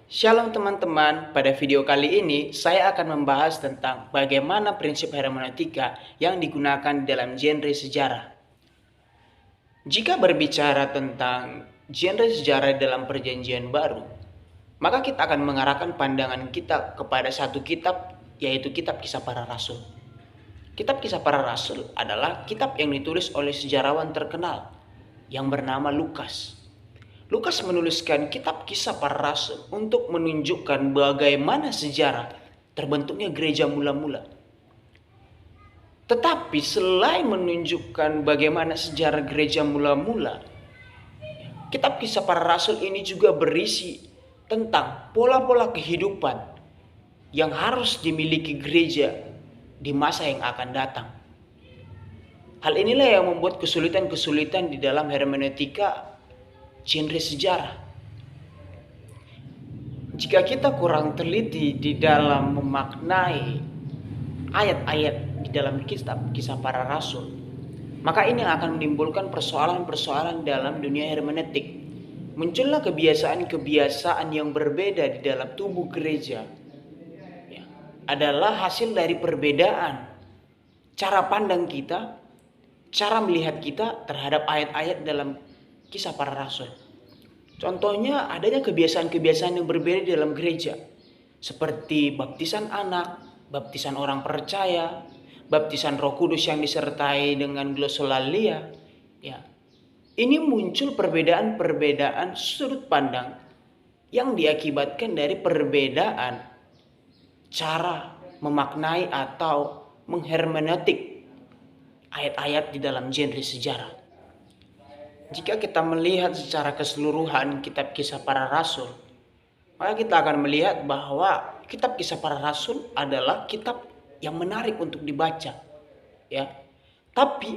Shalom teman-teman, pada video kali ini saya akan membahas tentang bagaimana prinsip hermeneutika yang digunakan dalam genre sejarah. Jika berbicara tentang genre sejarah dalam Perjanjian Baru, maka kita akan mengarahkan pandangan kita kepada satu kitab, yaitu kitab Kisah Para Rasul. Kitab Kisah Para Rasul adalah kitab yang ditulis oleh sejarawan terkenal yang bernama Lukas. Lukas menuliskan kitab Kisah Para Rasul untuk menunjukkan bagaimana sejarah terbentuknya gereja mula-mula. Tetapi selain menunjukkan bagaimana sejarah gereja mula-mula, kitab Kisah Para Rasul ini juga berisi tentang pola-pola kehidupan yang harus dimiliki gereja di masa yang akan datang. Hal inilah yang membuat kesulitan-kesulitan di dalam hermeneutika genre sejarah. Jika kita kurang teliti di dalam memaknai ayat-ayat di dalam kitab Kisah Para Rasul, maka ini akan menimbulkan persoalan-persoalan dalam dunia hermeneutik. Muncullah kebiasaan-kebiasaan yang berbeda di dalam tubuh gereja, adalah hasil dari perbedaan cara pandang kita, cara melihat kita terhadap ayat-ayat dalam Kisah Para Rasul. Contohnya adanya kebiasaan-kebiasaan yang berbeda di dalam gereja, seperti baptisan anak, baptisan orang percaya, baptisan Roh Kudus yang disertai dengan glosolalia. Ini muncul perbedaan-perbedaan sudut pandang yang diakibatkan dari perbedaan cara memaknai atau menghermeneutik ayat-ayat di dalam genre sejarah. Jika kita melihat secara keseluruhan kitab Kisah Para Rasul, maka kita akan melihat bahwa kitab Kisah Para Rasul adalah kitab yang menarik untuk dibaca. Tapi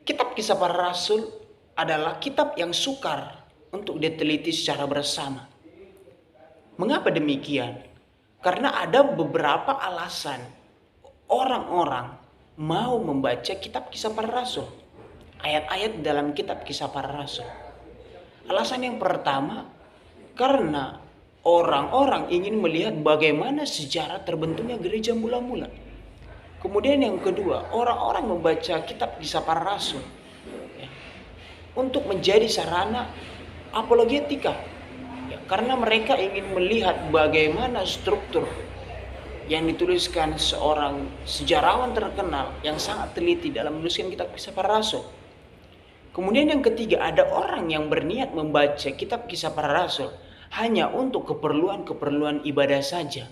kitab Kisah Para Rasul adalah kitab yang sukar untuk diteliti secara bersama. Mengapa demikian? Karena ada beberapa alasan orang-orang mau membaca kitab Kisah Para Rasul, ayat-ayat dalam kitab Kisah Para Rasul. Alasan yang pertama, karena orang-orang ingin melihat bagaimana sejarah terbentuknya gereja mula-mula. Kemudian yang kedua, orang-orang membaca kitab Kisah Para Rasul untuk menjadi sarana apologetika, karena mereka ingin melihat bagaimana struktur yang dituliskan seorang sejarawan terkenal yang sangat teliti dalam menuliskan kitab Kisah Para Rasul. Kemudian yang ketiga, ada orang yang berniat membaca kitab Kisah Para Rasul hanya untuk keperluan-keperluan ibadah saja.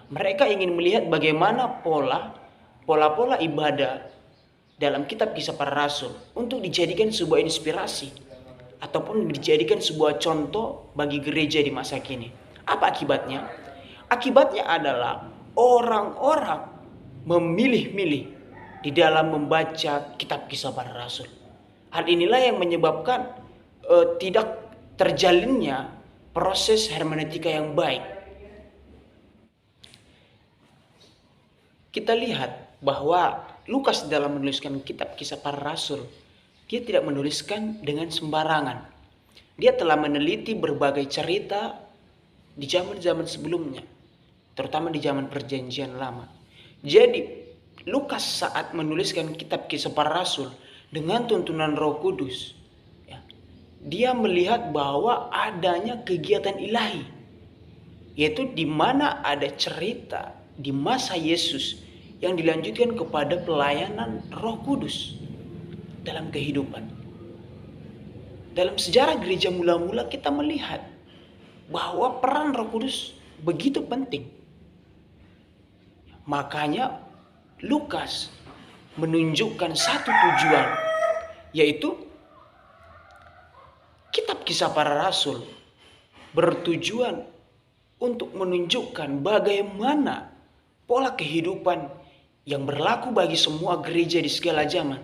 Mereka ingin melihat bagaimana pola-pola ibadah dalam kitab Kisah Para Rasul untuk dijadikan sebuah inspirasi ataupun dijadikan sebuah contoh bagi gereja di masa kini. Apa akibatnya? Akibatnya adalah orang-orang memilih-milih di dalam membaca kitab Kisah Para Rasul. Hal inilah yang menyebabkan tidak terjalinnya proses hermeneutika yang baik. Kita lihat bahwa Lukas dalam menuliskan kitab Kisah Para Rasul, dia tidak menuliskan dengan sembarangan. Dia telah meneliti berbagai cerita di zaman-zaman sebelumnya, terutama di zaman Perjanjian Lama. Jadi Lukas saat menuliskan kitab Kisah Para Rasul dengan tuntunan Roh Kudus, dia melihat bahwa adanya kegiatan ilahi, yaitu di mana ada cerita di masa Yesus yang dilanjutkan kepada pelayanan Roh Kudus dalam kehidupan. Dalam sejarah gereja mula-mula kita melihat bahwa peran Roh Kudus begitu penting. Makanya Lukas menunjukkan satu tujuan, yaitu kitab Kisah Para Rasul bertujuan untuk menunjukkan bagaimana pola kehidupan yang berlaku bagi semua gereja di segala zaman.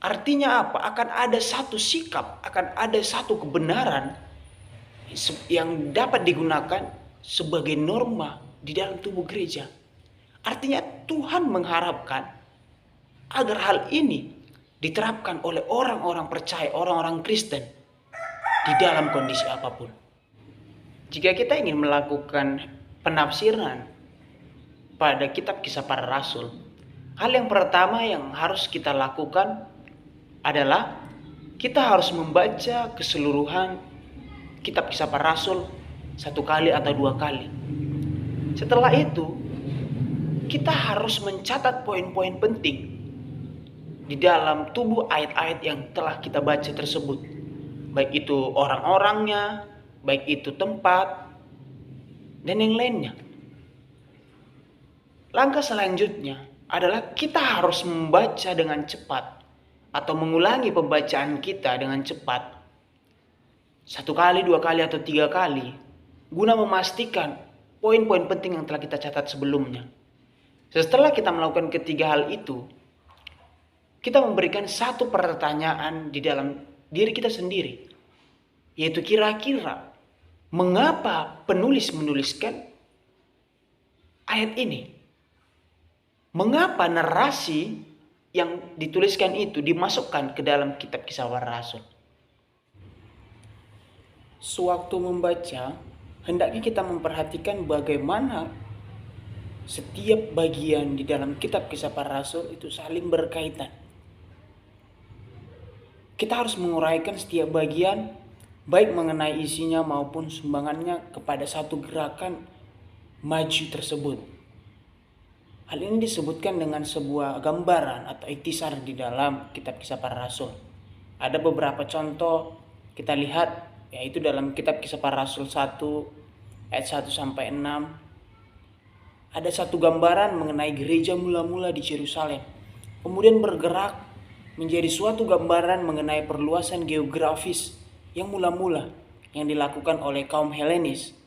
Artinya apa? Akan ada satu sikap, akan ada satu kebenaran yang dapat digunakan sebagai norma di dalam tubuh gereja. Artinya Tuhan mengharapkan agar hal ini diterapkan oleh orang-orang percaya, orang-orang Kristen di dalam kondisi apapun. Jika kita ingin melakukan penafsiran pada kitab Kisah Para Rasul, hal yang pertama yang harus kita lakukan adalah kita harus membaca keseluruhan kitab Kisah Para Rasul 1 kali atau 2 kali. Setelah itu, kita harus mencatat poin-poin penting di dalam tubuh ayat-ayat yang telah kita baca tersebut. Baik itu orang-orangnya, baik itu tempat, dan yang lainnya. Langkah selanjutnya adalah kita harus membaca dengan cepat atau mengulangi pembacaan kita dengan cepat 1 kali, 2 kali, atau 3 kali guna memastikan poin-poin penting yang telah kita catat sebelumnya. Setelah kita melakukan ketiga hal itu, kita memberikan satu pertanyaan di dalam diri kita sendiri, yaitu kira-kira mengapa penulis menuliskan ayat ini? Mengapa narasi yang dituliskan itu dimasukkan ke dalam kitab Kisah Para Rasul? Sewaktu membaca, hendaknya kita memperhatikan bagaimana setiap bagian di dalam kitab Kisah Para Rasul itu saling berkaitan. Kita harus menguraikan setiap bagian, baik mengenai isinya maupun sumbangannya kepada satu gerakan maju tersebut. Hal ini disebutkan dengan sebuah gambaran atau iktisar di dalam kitab Kisah Para Rasul. Ada beberapa contoh kita lihat, yaitu dalam kitab Kisah Para Rasul 1 ayat 1 sampai 6. Ada satu gambaran mengenai gereja mula-mula di Yerusalem, kemudian bergerak menjadi suatu gambaran mengenai perluasan geografis yang mula-mula yang dilakukan oleh kaum Helenis.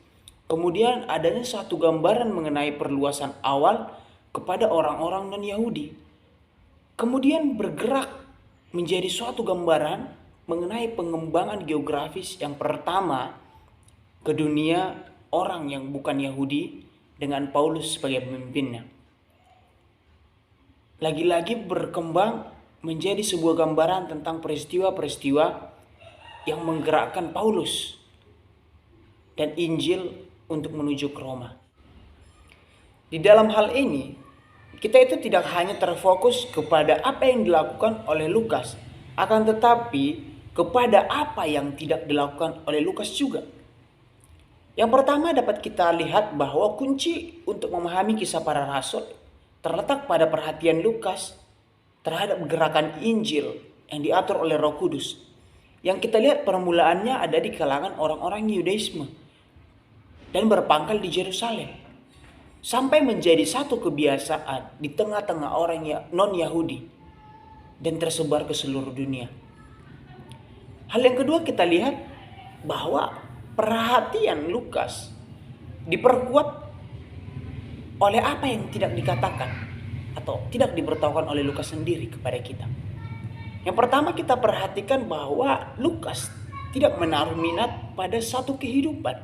Kemudian adanya satu gambaran mengenai perluasan awal kepada orang-orang non-Yahudi. Kemudian bergerak menjadi suatu gambaran mengenai pengembangan geografis yang pertama ke dunia orang yang bukan Yahudi dengan Paulus sebagai pemimpinnya. Lagi-lagi berkembang menjadi sebuah gambaran tentang peristiwa-peristiwa yang menggerakkan Paulus dan Injil untuk menuju ke Roma. Di dalam hal ini, kita itu tidak hanya terfokus kepada apa yang dilakukan oleh Lukas, akan tetapi kepada apa yang tidak dilakukan oleh Lukas juga. Yang pertama dapat kita lihat bahwa kunci untuk memahami Kisah Para Rasul terletak pada perhatian Lukas terhadap gerakan Injil yang diatur oleh Roh Kudus. Yang kita lihat permulaannya ada di kalangan orang-orang Yudaisme dan berpangkal di Yerusalem, sampai menjadi satu kebiasaan di tengah-tengah orang non-Yahudi dan tersebar ke seluruh dunia. Hal yang kedua kita lihat bahwa perhatian Lukas diperkuat oleh apa yang tidak dikatakan atau tidak diberitahukan oleh Lukas sendiri kepada kita. Yang pertama kita perhatikan bahwa Lukas tidak menaruh minat pada satu kehidupan,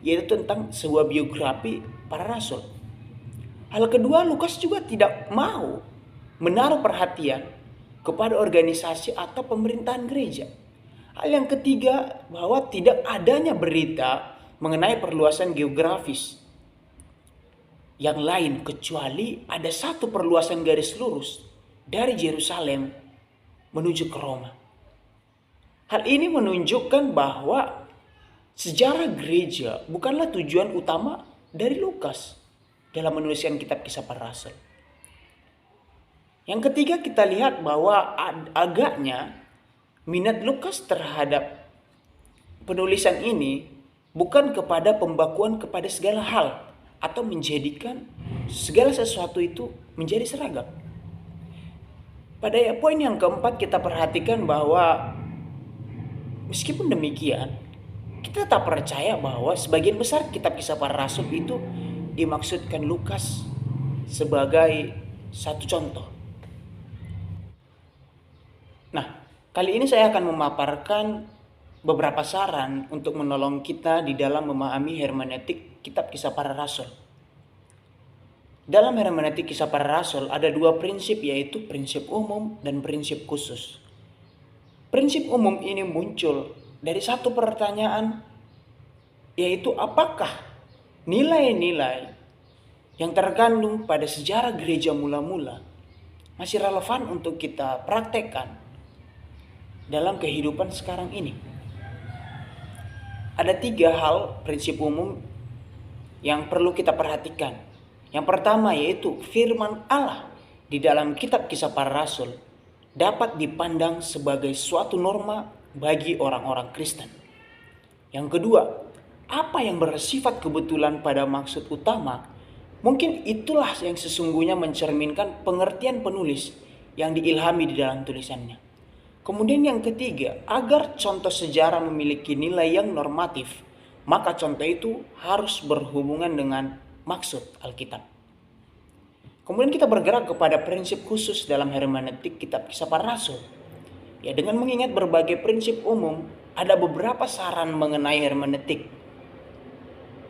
yaitu tentang sebuah biografi para rasul. Hal kedua, Lukas juga tidak mau menaruh perhatian kepada organisasi atau pemerintahan gereja. Hal yang ketiga, bahwa tidak adanya berita mengenai perluasan geografis yang lain kecuali ada satu perluasan garis lurus dari Yerusalem menuju ke Roma. Hal ini menunjukkan bahwa sejarah gereja bukanlah tujuan utama dari Lukas dalam menuliskan kitab Kisah Para Rasul. Yang ketiga kita lihat bahwa agaknya minat Lukas terhadap penulisan ini bukan kepada pembakuan kepada segala hal atau menjadikan segala sesuatu itu menjadi seragam. Pada poin yang keempat kita perhatikan bahwa meskipun demikian, kita tak percaya bahwa sebagian besar kitab Kisah Para Rasul itu dimaksudkan Lukas sebagai satu contoh. Nah, kali ini saya akan memaparkan beberapa saran untuk menolong kita di dalam memahami hermeneutik kitab Kisah Para Rasul. Dalam hermeneutik Kisah Para Rasul ada dua prinsip, yaitu prinsip umum dan prinsip khusus. Prinsip umum ini muncul dari satu pertanyaan yaitu apakah nilai-nilai yang terkandung pada sejarah gereja mula-mula masih relevan untuk kita praktekkan dalam kehidupan sekarang ini. Ada 3 hal prinsip umum yang perlu kita perhatikan. Yang pertama yaitu firman Allah di dalam kitab Kisah Para Rasul dapat dipandang sebagai suatu norma bagi orang-orang Kristen. Yang kedua, apa yang bersifat kebetulan pada maksud utama, mungkin itulah yang sesungguhnya mencerminkan pengertian penulis yang diilhami di dalam tulisannya. Kemudian yang ketiga, agar contoh sejarah memiliki nilai yang normatif, maka contoh itu harus berhubungan dengan maksud Alkitab. Kemudian kita bergerak kepada prinsip khusus dalam hermeneutik kitab Kisah Para Rasul. Ya, dengan mengingat berbagai prinsip umum, ada beberapa saran mengenai hermeneutik.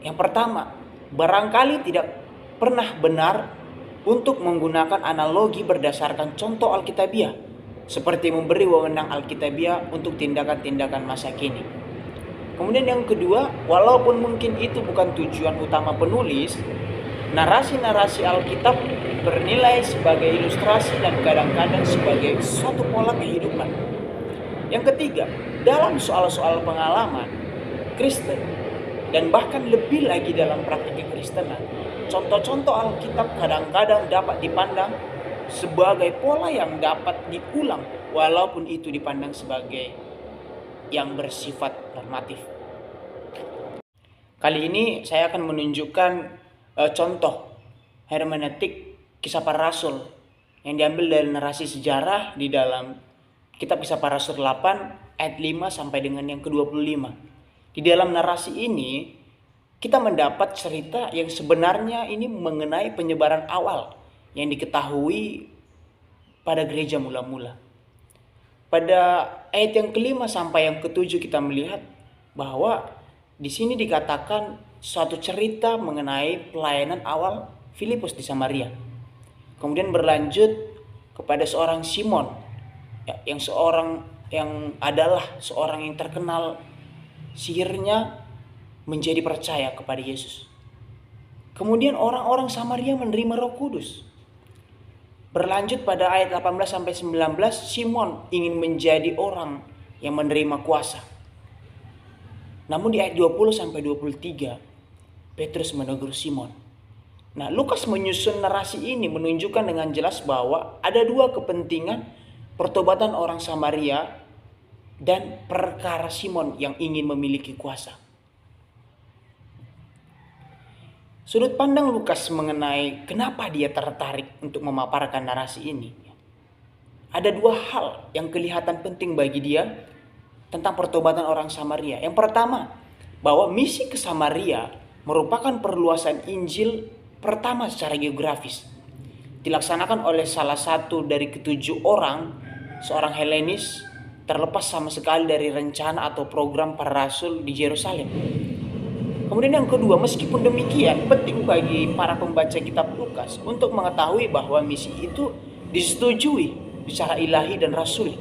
Yang pertama, barangkali tidak pernah benar untuk menggunakan analogi berdasarkan contoh Alkitabiah, seperti memberi wewenang Alkitabiah untuk tindakan-tindakan masa kini. Kemudian yang kedua, walaupun mungkin itu bukan tujuan utama penulis, narasi-narasi Alkitab bernilai sebagai ilustrasi dan kadang-kadang sebagai suatu pola kehidupan. Yang ketiga, dalam soal-soal pengalaman Kristen dan bahkan lebih lagi dalam praktik kekristenan, contoh-contoh Alkitab kadang-kadang dapat dipandang sebagai pola yang dapat diulang walaupun itu dipandang sebagai yang bersifat normatif. Kali ini saya akan menunjukkan contoh hermeneutik Kisah Para Rasul yang diambil dari narasi sejarah di dalam kitab Kisah Para Rasul 8 ayat 5 sampai dengan yang ke-25. Di dalam narasi ini kita mendapat cerita yang sebenarnya ini mengenai penyebaran awal yang diketahui pada gereja mula-mula. Pada ayat yang ke-5 sampai yang ke-7 kita melihat bahwa di sini dikatakan suatu cerita mengenai pelayanan awal Filipus di Samaria. Kemudian berlanjut kepada seorang Simon yang adalah seorang yang terkenal sihirnya menjadi percaya kepada Yesus. Kemudian orang-orang Samaria menerima Roh Kudus. Berlanjut pada ayat 18 sampai 19, Simon ingin menjadi orang yang menerima kuasa. Namun di ayat 20 sampai 23, Petrus menegur Simon. Nah, Lukas menyusun narasi ini menunjukkan dengan jelas bahwa ada 2 kepentingan, pertobatan orang Samaria dan perkara Simon yang ingin memiliki kuasa. Sudut pandang Lukas mengenai kenapa dia tertarik untuk memaparkan narasi ini. Ada 2 hal yang kelihatan penting bagi dia tentang pertobatan orang Samaria. Yang pertama, bahwa misi ke Samaria merupakan perluasan Injil pertama secara geografis. Dilaksanakan oleh salah satu dari ke-7 orang, seorang Helenis, terlepas sama sekali dari rencana atau program para rasul di Yerusalem. Kemudian yang kedua, meskipun demikian, penting bagi para pembaca kitab Lukas untuk mengetahui bahwa misi itu disetujui secara ilahi dan rasuli,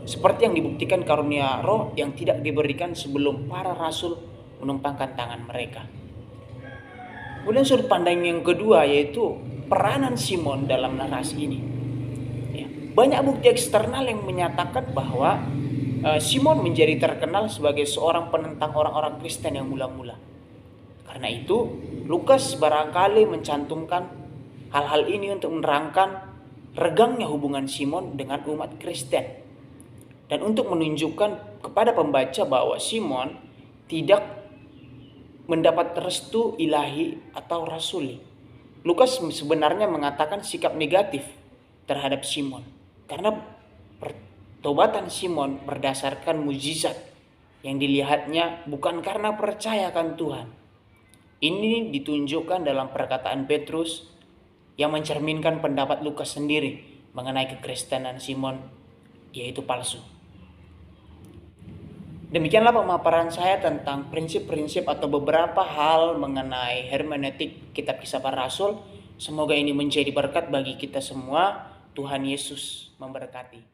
seperti yang dibuktikan karunia Roh yang tidak diberikan sebelum para rasul menumpangkan tangan mereka. Kemudian sudut pandang yang kedua yaitu peranan Simon dalam narasi ini. Banyak bukti eksternal yang menyatakan bahwa Simon menjadi terkenal sebagai seorang penentang orang-orang Kristen yang mula-mula. Karena itu, Lukas barangkali mencantumkan hal-hal ini untuk menerangkan regangnya hubungan Simon dengan umat Kristen. Dan untuk menunjukkan kepada pembaca bahwa Simon tidak mendapat restu ilahi atau rasuli. Lukas sebenarnya mengatakan sikap negatif terhadap Simon. Karena pertobatan Simon berdasarkan mukjizat yang dilihatnya bukan karena percaya akan Tuhan. Ini ditunjukkan dalam perkataan Petrus yang mencerminkan pendapat Lukas sendiri mengenai kekristenan Simon, yaitu palsu. Demikianlah pemaparan saya tentang prinsip-prinsip atau beberapa hal mengenai hermeneutik kitab Kisah Para Rasul. Semoga ini menjadi berkat bagi kita semua. Tuhan Yesus memberkati.